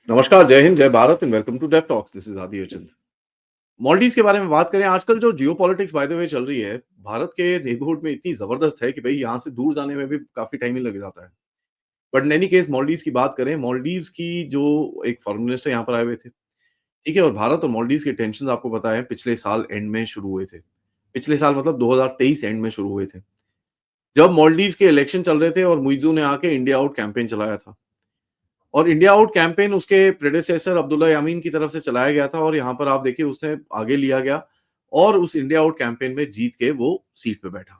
नमस्कार, जय हिंद, जय Bharat and welcome to Dev talks. This is Aadi Achint. Maldives के बारे में बात करें, आजकल जो जियोपॉलिटिक्स बाय द वे चल रही है, भारत के नेबरहुड में इतनी ज़बरदस्त है कि भई यहाँ से दूर जाने में भी काफ़ी टाइम ही लग जाता है। But in any case Maldives की बात करें, मॉलडीव्स की जो एक फॉरेन मिनिस्टर यहाँ पर आए हुए थे, ठीक है? और भारत और मॉलडीव्स के टेंशन्स आपको पता है पिछले साल एंड में शुरू हुए थे। पिछले साल मतलब 2023 एंड में शुरू हुए थे। जब मॉलडीव्स के इलेक्शन चल रहे थे और मुइज़्ज़ू ने आके इंडिया आउट कैंपेन चलाया था। और इंडिया आउट कैंपेन उसके प्रेडेसेसर अब्दुल्ला यामीन की तरफ से चलाया गया था और यहाँ पर आप देखिए उसने आगे लिया गया और उस इंडिया आउट कैंपेन में जीत के वो सीट पे बैठा।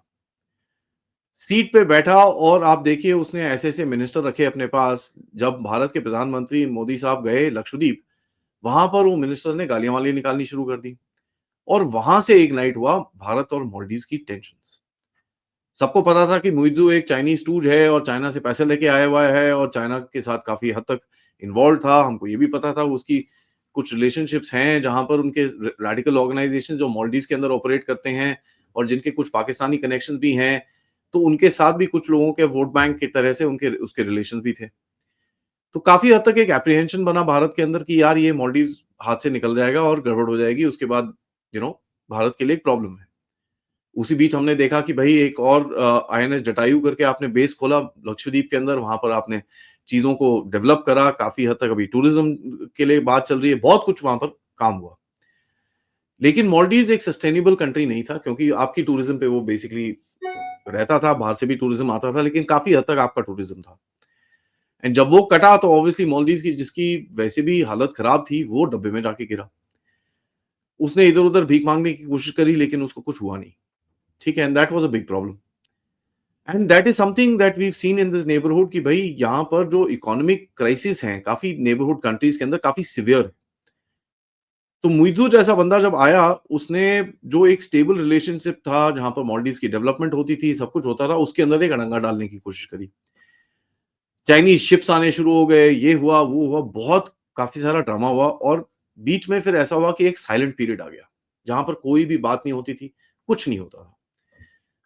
सीट पे बैठा और आप देखिए उसने ऐसे-ऐसे मिनिस्टर रखे अपने पास। जब भारत के प्रधानमंत्री मोदी साहब गए लक्षद्वीप, वहाँ पर वो मिनिस्टर्स ने गालियाँ-वालियाँ निकालनी शुरू कर दी और वहाँ से इग्नाइट हुआ भारत और मालदीव्स की टेंशन्स। सबको पता था कि मुइज़्ज़ू एक चाइनीज़ स्टूज है और चाइना से पैसे लेके आया हुआ है और चाइना के साथ काफ़ी हद तक इन्वॉल्व्ड था। हमको ये भी पता था उसकी कुछ रिलेशनशिप्स हैं जहाँ पर उनके रेडिकल ऑर्गनाइज़ेशन जो मालदीव्स के अंदर ऑपरेट करते हैं और जिनके कुछ पाकिस्तानी कनेक्शंस भी हैं, तो उनके साथ भी कुछ लोगों के वोट बैंक की तरह से उनके उसके रिलेशंस भी थे। तो काफ़ी हद तक एक एप्रीहेंशन बना भारत के अंदर कि यार ये मालदीव्स हाथ से निकल जाएगा और गड़बड़ हो जाएगी, उसके बाद भारत के लिए एक प्रॉब्लम है। उसी बीच हमने देखा कि भई एक और आईएनएस जटायु करके आपने बेस खोला लक्षद्वीप के अंदर, वहाँ पर आपने चीज़ों को डेवलप करा, काफ़ी हद तक अभी टूरिज़्म के लिए बात चल रही है, बहुत कुछ वहाँ पर काम हुआ। लेकिन मालदीव्स एक सस्टेनेबल कंट्री नहीं था क्योंकि आपकी टूरिज़्म पे वो बेसिकली रहता था, बाहर से भी टूरिज़्म आता था, लेकिन काफ़ी हद तक आपका टूरिज़्म था। एंड जब वो कटा तो ऑब्वियसली मालदीव्स की जिसकी वैसे भी हालत खराब थी, वो डब्बे में जाके गिरा। उसने इधर-उधर भीख माँगने की कोशिश करी लेकिन उसको कुछ हुआ नहीं, ठीक है? And that was a big problem. And that is something that we seen in this neighbourhood कि भाई यहाँ पर जो इकोनॉमिक क्राइसिस हैं काफी नेबरहुड कंट्रीज के अंदर काफी सिवियर है। तो मुइज़्ज़ू जैसा बंदा जब आया उसने जो एक स्टेबल रिलेशनशिप था जहां पर मालदीव्स की डेवलपमेंट होती थी सब कुछ होता था उसके अंदर एक अड़ंगा डालने की कोशिश करी। चाइनीज शिप्स आने शुरू हो गए, ये हुआ वो हुआ, बहुत काफी सारा ड्रामा हुआ और बीच में फिर ऐसा हुआ कि एक साइलेंट पीरियड आ गया जहां पर कोई भी बात नहीं होती थी, कुछ नहीं होता था।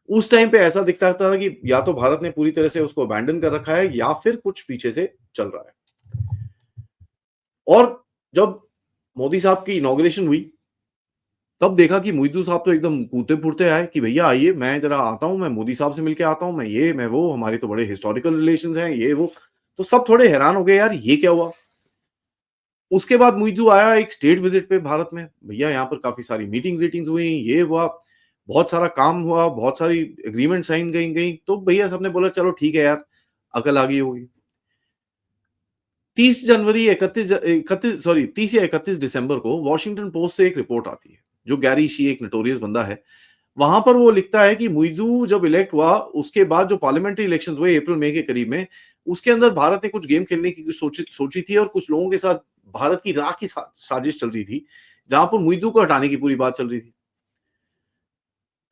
उस टाइम पे ऐसा दिखता था कि या तो भारत ने पूरी तरह से उसको अबैंडन कर रखा है या फिर कुछ पीछे से चल रहा है। और जब मोदी साहब की इनॉग्रेशन हुई, तब देखा कि मुइज़्ज़ू साहब तो एकदम कूदते-फूरते आए कि भैया आइए, मैं ज़रा आता हूँ, मैं मोदी साहब से मिलके आता हूँ, मैं ये, मैं वो, हमारे तो बड़े हिस्टोरिकल रिलेशंस हैं, ये वो। तो सब थोड़े हैरान हो गए यार ये क्या हुआ? उसके बाद मुइज़्ज़ू आया एक स्टेट विज़िट पे भारत में, भैया यहाँ पर काफ़ी सारी मीटिंग्स-वीटिंग्स हुई, ये हुआ, बहुत सारा काम हुआ, बहुत सारी एग्रीमेंट साइन गई, तो भैया सबने बोला चलो ठीक है यार, अकल आ गई होगी। 30 जनवरी 31 सॉरी 30 या 31 दिसंबर को वॉशिंगटन पोस्ट से एक रिपोर्ट आती है, जो गैरी शी एक नोटोरियस बंदा है। वहाँ पर वो लिखता है कि मुइज़्ज़ू जब इलेक्ट हुआ, उसके बाद जो पार्लियामेंट्री इलेक्शंस हुए अप्रैल-मई के करीब में, उसके अंदर भारत ने कुछ गेम खेलने की सोची सोची थी और कुछ लोगों के साथ भारत की राह की साजिश चल रही थी, जहाँ पर मुइज़्ज़ू को हटाने की पूरी बात चल रही थी।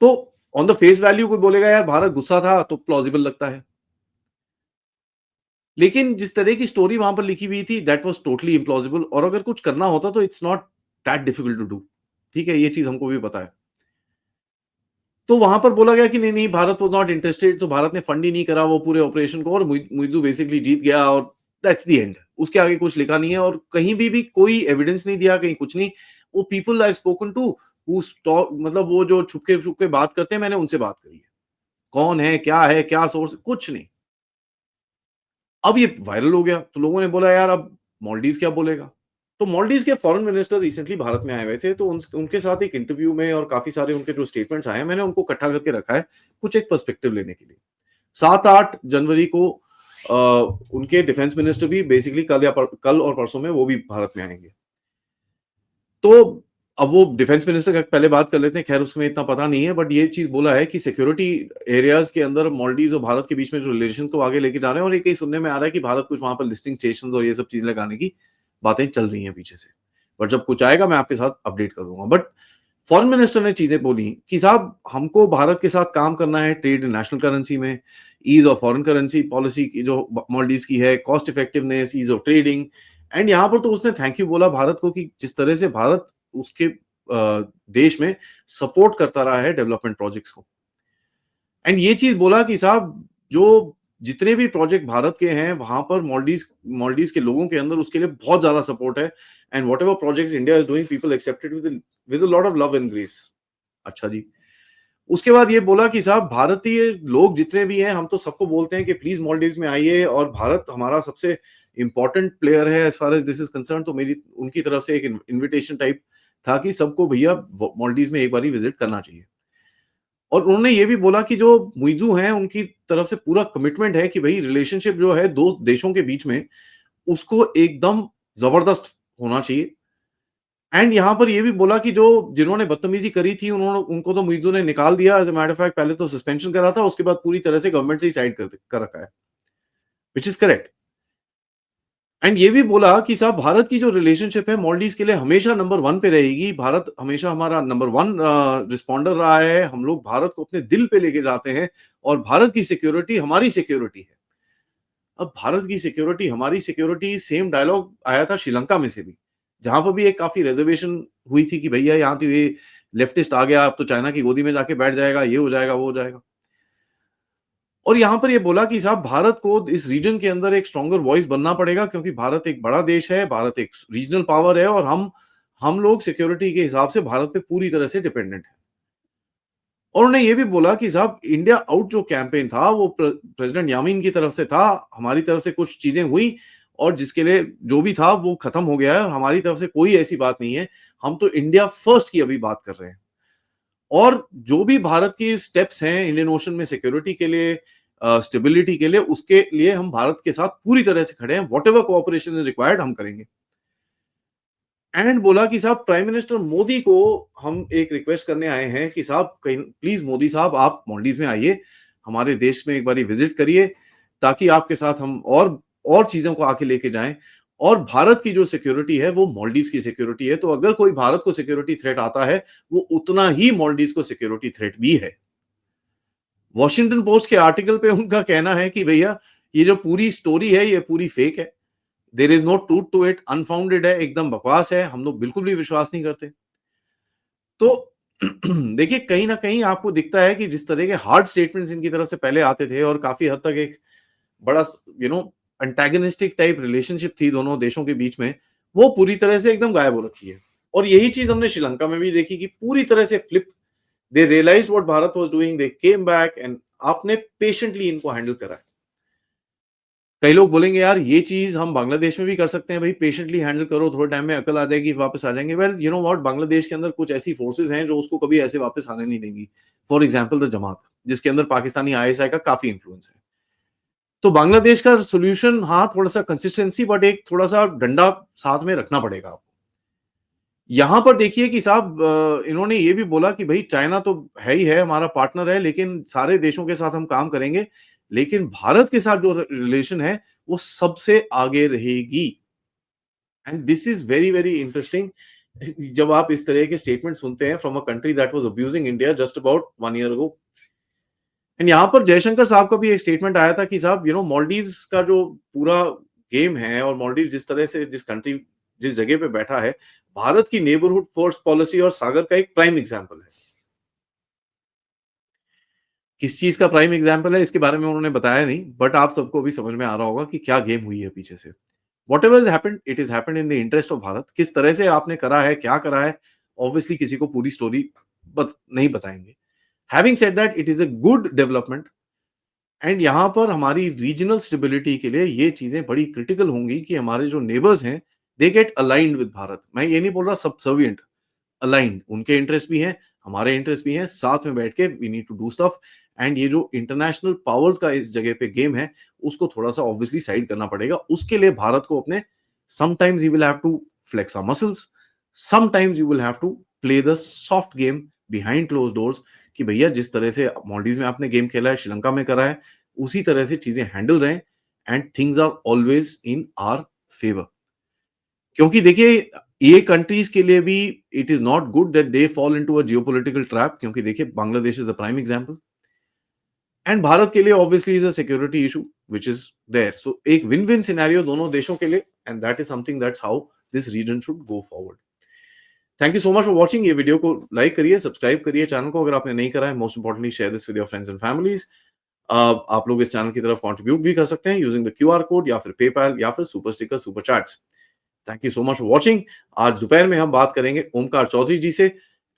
तो ऑन द फेस वैल्यू कोई बोलेगा यार भारत गुस्सा था, तो प्लॉजिबल लगता है। लेकिन जिस तरह की स्टोरी वहाँ पर लिखी हुई थी दैट वाज़ टोटली इम्प्लॉजिबल और अगर कुछ करना होता तो it's not that difficult to do. ठीक है? ये चीज़ हमको भी पता है। तो वहाँ पर बोला गया कि नहीं, भारत वाज़ नॉट इंटरेस्टेड, तो भारत ने फंड ही नहीं करा वो पूरे ऑपरेशन को और मुइज़्ज़ू बेसिकली जीत गया और दैट्स द एंड। उसके आगे कुछ लिखा नहीं है और कहीं भी कोई एविडेंस नहीं दिया, कहीं कुछ नहीं। वो पीपल आई स्पोकन टू हू स्टॉ मतलब वो जो छुपके-छुपके बात करते हैं, मैंने उनसे बात करी है। कौन है, क्या सोर्स, कुछ नहीं। अब ये वायरल हो गया, तो लोगों ने बोला यार अब मालदीव्स क्या बोलेगा? तो मालदीव्स के फॉरेन मिनिस्टर रिसेंटली भारत में आए हुए थे, तो उनके साथ एक इंटरव्यू में और काफ़ी सारे उनके जो स्टेटमेंट्स आए हैं, मैंने उनको इकट्ठा करके रखा है, कुछ एक पर्सपेक्टिव लेने के लिए। 7-8 जनवरी को अ, उनके डिफेंस मिनिस्टर भी बेसिकली कल और परसों में वो भी भारत में आएँगे। तो अब वो डिफेंस मिनिस्टर का पहले बात कर लेते हैं, खैर उसमें इतना पता नहीं है, बट ये चीज़ बोला है कि सिक्योरिटी एरियाज़ के अंदर मालदीव्स और भारत के बीच में जो रिलेशंस को आगे लेके जा रहे हैं और ये कहीं सुनने में आ रहा है कि भारत कुछ वहाँ पर लिस्टिंग स्टेशंस और ये सब चीज़ें लगाने की बातें चल रही हैं पीछे से। बट जब कुछ आएगा मैं आपके साथ अपडेट कर दूँगा। बट फॉरेन मिनिस्टर ने चीज़ें बोली कि साहब हमको भारत के साथ काम करना है ट्रेड इन नेशनल करेंसी में, ease of foreign currency policy की जो मालदीव्स की है, cost effectiveness, ease of trading and यहाँ पर तो उसने थैंक यू बोला भारत को कि जिस तरह से भारत उसके देश में सपोर्ट करता रहा है डेवलपमेंट प्रोजेक्ट्स को। एंड ये चीज़ बोला कि साहब जो जितने भी प्रोजेक्ट भारत के हैं, वहाँ पर मालदीव्स के लोगों के अंदर उसके लिए बहुत ज़्यादा सपोर्ट है and whatever projects India is doing people accept it with a lot of love and grace. अच्छा जी। उसके बाद ये बोला कि साहब भारतीय लोग जितने भी हैं, हम तो सबको बोलते हैं कि प्लीज़ मालदीव्स में आइए और भारत हमारा सबसे इम्पोर्टेंट प्लेयर है as far as this is concerned. तो मेरी उनकी तरफ से एक इन्विटेशन टाइप था कि सबको भैया व मालदीव्स में एक बारी विज़िट करना चाहिए। और उन्होंने ये भी बोला कि जो मुइज़ू हैं, उनकी तरफ से पूरा कमिटमेंट है कि भई रिलेशनशिप जो है 2 देशों के बीच में, उसको एकदम ज़बरदस्त होना चाहिए। एंड यहाँ पर ये भी बोला कि जो जिन्होंने बदतमीज़ी करी थी, उनको तो मुइज़ू ने निकाल दिया। As a matter of fact पहले तो सस्पेंशन करा था, उसके बाद पूरी तरह से गवर्नमेंट से ही साइड कर रखा है, व्हिच इज़ करेक्ट। एंड ये भी बोला कि साहब भारत की जो रिलेशनशिप है मालदीव्स के लिए हमेशा नंबर 1 पे रहेगी। भारत हमेशा हमारा नंबर 1 रिस्पॉन्डर रहा है। हम लोग भारत को अपने दिल पे लेके जाते हैं और भारत की सिक्योरिटी हमारी सिक्योरिटी है। अब भारत की सिक्योरिटी हमारी सिक्योरिटी सेम डायलॉग आया था श्रीलंका में से भी, जहाँ पर भी एक काफ़ी रिजर्वेशन हुई थी कि भैया यहाँ तो ये लेफ्टिस्ट आ गया, अब तो चाइना की गोदी में जाके बैठ जाएगा, ये हो जाएगा, वो हो जाएगा। और यहाँ पर ये बोला कि साहब भारत को इस रीजन के अंदर एक स्ट्रॉन्गर वॉइस बनना पड़ेगा क्योंकि भारत एक बड़ा देश है, भारत एक रीजनल पावर है और हम लोग सिक्योरिटी के हिसाब से भारत पे पूरी तरह से डिपेंडेंट हैं। और उन्होंने ये भी बोला कि साहब इंडिया आउट जो कैंपेन था वो प्रेसिडेंट यामीन की तरफ से था, हमारी तरफ से कुछ चीज़ें हुई और जिसके लिए जो भी था वो खत्म हो गया है और हमारी तरफ से कोई ऐसी बात नहीं है। हम तो इंडिया फर्स्ट की अभी बात कर रहे हैं। और जो भी भारत की स्टेप्स हैं इंडियन ओशन में सिक्योरिटी के लिए स्टेबिलिटी के लिए, उसके लिए हम भारत के साथ पूरी तरह से खड़े हैं। व्हाटएवर कोऑपरेशन इज़ रिक्वायर्ड हम करेंगे। एंड बोला कि साहब प्राइम मिनिस्टर मोदी को हम एक रिक्वेस्ट करने आए हैं कि साहब कहीं प्लीज़ मोदी साहब आप मालदीव में आइए, हमारे देश में एक बारी विज़िट करिए, ताकि आपके साथ हम और चीज़ों को आके लेके जाएँ। और भारत की जो सिक्योरिटी है वो मालदीव्स की सिक्योरिटी है, तो अगर कोई भारत को सिक्योरिटी थ्रेट आता है, वो उतना ही मालदीव्स को सिक्योरिटी थ्रेट भी है। वॉशिंगटन पोस्ट के आर्टिकल पे उनका कहना है कि भैया ये जो पूरी स्टोरी है ये पूरी फेक है। There is no truth to it, unfounded है, एकदम बकवास है, हम लोग बिल्कुल भी विश्वास नहीं करते। तो देखिए कहीं न कहीं आपको दिखता है कि जिस तरह के हार्ड स्टेटमेंट्स इनकी तरफ से पहले आते थे और काफ़ी हद तक एक बड़ा you know antagonistic type relationship थी दोनों देशों के बीच में, वो पूरी तरह से एकदम गायब हो रखी है। और यही चीज़ हमने श्रीलंका में भी देखी कि पूरी तरह से flip they realised what Bharat was doing, they came back and आपने पेशेंटली इनको हैंडल करा है। कई लोग बोलेंगे यार ये चीज़ हम बांग्लादेश में भी कर सकते हैं भाई, पेशेंटली हैंडल करो, थोड़े टाइम में अकल आ जाएगी, वापस आ जाएँगे। Well you know what, Bangladesh के अंदर कुछ ऐसी फोर्सेस हैं जो उसको कभी ऐसे वापस आने नहीं देंगी। फॉर एग्जांपल द जमात, जिसके अंदर पाकिस्तानी आईएसआई का काफ़ी इन्फ्लुएंस है। तो बांग्लादेश का सॉल्यूशन हाँ, थोड़ा-सा कंसिस्टेंसी बट एक थोड़ा-सा डंडा साथ में रखना पड़ेगा आपको। यहाँ पर देखिए कि साहब इन्होंने ये भी बोला कि भई चाइना तो है ही है, हमारा पार्टनर है, लेकिन सारे देशों के साथ हम काम करेंगे, लेकिन भारत के साथ जो रिलेशन है, वो सबसे आगे रहेगी। And this is very, very interesting जब आप इस तरह के स्टेटमेंट सुनते हैं from a country that was abusing India just about 1 year ago. And यहाँ पर जयशंकर साहब का भी एक स्टेटमेंट आया था कि साहब मालदीव्स का जो पूरा गेम है और मालदीव जिस तरह से जिस जगह पे बैठा है, भारत की नेबरहुड फोर्स पॉलिसी और सागर का एक प्राइम एग्जांपल है। किस चीज़ का प्राइम एग्जांपल है इसके बारे में उन्होंने बताया नहीं, बट आप सबको अभी समझ में आ रहा होगा कि क्या गेम हुई है पीछे से। Whatever has happened, it has happened in the interest of Bharat. किस तरह से आपने करा है, क्या करा है, ऑब्वियसली किसी को पूरी स्टोरी नहीं बताएँगे। Having said that, it is a good development and यहाँ पर हमारी रीजनल स्टेबिलिटी के लिए ये चीज़ें बड़ी क्रिटिकल होंगी कि हमारे जो नेबर्स हैं, they get aligned with Bharat. मैं ये नहीं बोल रहा सबसर्विएंट, अलाइन्ड। उनके इंटरेस्ट भी हैं, हमारे इंटरेस्ट भी हैं, साथ में बैठ के we need to do stuff and ये जो इंटरनेशनल पावर्स का इस जगह पे गेम है, उसको थोड़ा-सा ऑब्वियसली साइड करना पड़ेगा। उसके लिए भारत को अपने sometimes you will have to flex our muscles, sometimes you will have to play the soft game behind closed doors कि भैया जिस तरह से मालदीव्स में आपने गेम खेला है, श्रीलंका में करा है, उसी तरह से चीज़ें हैंडल रहें and things are always in our favour. क्योंकि देखिए ये कंट्रीज़ के लिए भी it is not good that they fall into a geopolitical trap क्योंकि देखिए Bangladesh is a prime example and Bharat के लिए obviously is a security issue which is there. So एक विन-विन सिनेरियो दोनों देशों के लिए and that is something that's how this region should go forward. Thank you so much for watching. ये video को like करिए, सब्सक्राइब करिए channel को अगर आपने नहीं करा है। Most importantly share this with your friends and families. आप लोग इस चैनल की तरफ कंट्रीब्यूट भी कर सकते हैं यूजिंग द क्यूआर कोड या फिर पेपैल या फिर super sticker, super chats. Thank you so much for watching. आज दोपहर में हम बात करेंगे ओमकार चौधरी जी से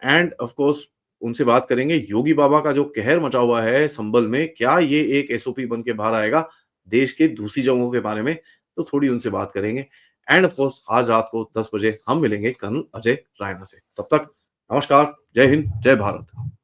एंड ऑफ कोर्स उनसे बात करेंगे योगी बाबा का जो कहर मचा हुआ है संभल में, क्या ये एक एसओपी बन के बाहर आएगा देश के दूसरी जगहों के बारे में? तो थोड़ी उनसे बात करेंगे एंड ऑफ कोर्स आज रात को 10 बजे हम मिलेंगे कर्नल अजय रायना से। तब तक नमस्कार, जय हिंद, जय भारत।